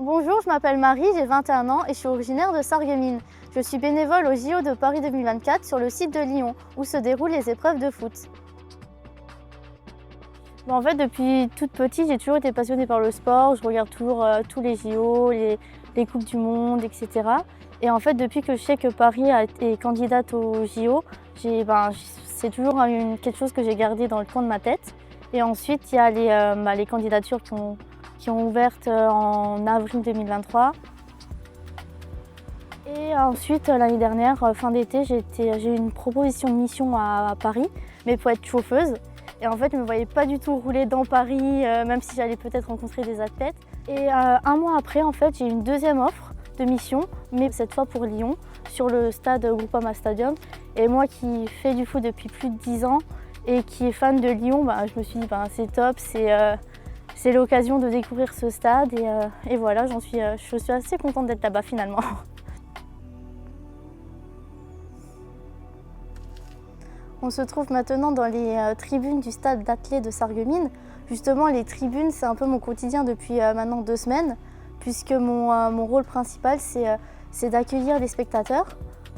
Bonjour, je m'appelle Marie, j'ai 21 ans et je suis originaire de Sarreguemines. Je suis bénévole au JO de Paris 2024 sur le site de Lyon où se déroulent les épreuves de foot. En fait, depuis toute petite, j'ai toujours été passionnée par le sport. Je regarde toujours tous les JO, les Coupes du Monde, etc. Et en fait, depuis que je sais que Paris est candidate aux JO, c'est toujours quelque chose que j'ai gardé dans le coin de ma tête. Et ensuite, il y a les candidatures qui ont ouvert en avril 2023. Et ensuite, l'année dernière, fin d'été, j'ai eu une proposition de mission à Paris, mais pour être chauffeuse. Et en fait, je ne me voyais pas du tout rouler dans Paris, même si j'allais peut-être rencontrer des athlètes. Et un mois après, en fait, j'ai eu une deuxième offre de mission, mais cette fois pour Lyon, sur le stade Groupama Stadium. Et moi qui fais du foot depuis plus de 10 ans et qui est fan de Lyon, je me suis dit c'est top, c'est l'occasion de découvrir ce stade. Et voilà, je suis assez contente d'être là-bas finalement. On se trouve maintenant dans les tribunes du stade d'athlé de Sarreguemines. Justement, les tribunes, c'est un peu mon quotidien depuis maintenant 2 semaines, puisque mon rôle principal, c'est d'accueillir les spectateurs.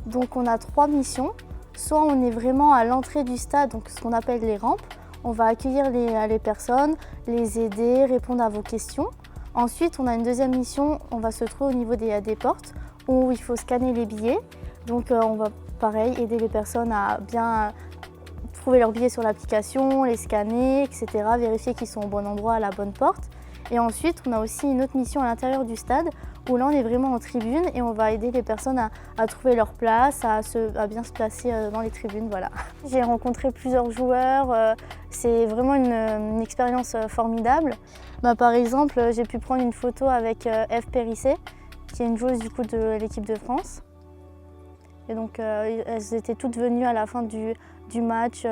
Donc on a 3 missions. Soit on est vraiment à l'entrée du stade, donc ce qu'on appelle les rampes. On va accueillir les personnes, les aider, répondre à vos questions. Ensuite, on a une deuxième mission, on va se trouver au niveau des portes, où il faut scanner les billets. Donc on va pareil aider les personnes à bien trouver leurs billets sur l'application, les scanner, etc. Vérifier qu'ils sont au bon endroit, à la bonne porte. Et ensuite, on a aussi une autre mission à l'intérieur du stade où là, on est vraiment en tribune et on va aider les personnes à trouver leur place, à bien se placer dans les tribunes. Voilà. J'ai rencontré plusieurs joueurs. C'est vraiment une expérience formidable. Par exemple, j'ai pu prendre une photo avec Eve Périssé, qui est une joueuse du coup de l'équipe de France. Et donc, elles étaient toutes venues à la fin du match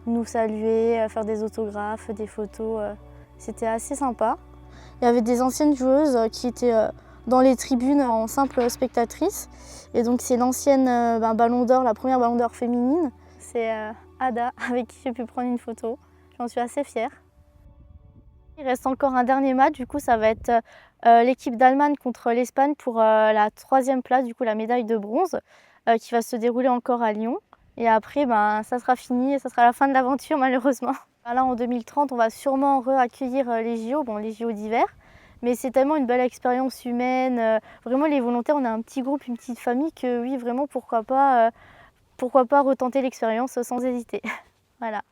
nous saluer, faire des autographes, des photos. C'était assez sympa. Il y avait des anciennes joueuses qui étaient dans les tribunes en simple spectatrice. Et donc, c'est l'ancienne Ballon d'Or, la première Ballon d'Or féminine. C'est Ada avec qui j'ai pu prendre une photo. J'en suis assez fière. Il reste encore un dernier match, du coup ça va être l'équipe d'Allemagne contre l'Espagne pour la 3e place, du coup la médaille de bronze, qui va se dérouler encore à Lyon. Et après, ça sera fini et ça sera la fin de l'aventure malheureusement. Là en 2030, on va sûrement re-accueillir les JO, les JO d'hiver. Mais c'est tellement une belle expérience humaine. Vraiment les volontaires, on a un petit groupe, une petite famille que oui, vraiment pourquoi pas retenter l'expérience sans hésiter. Voilà.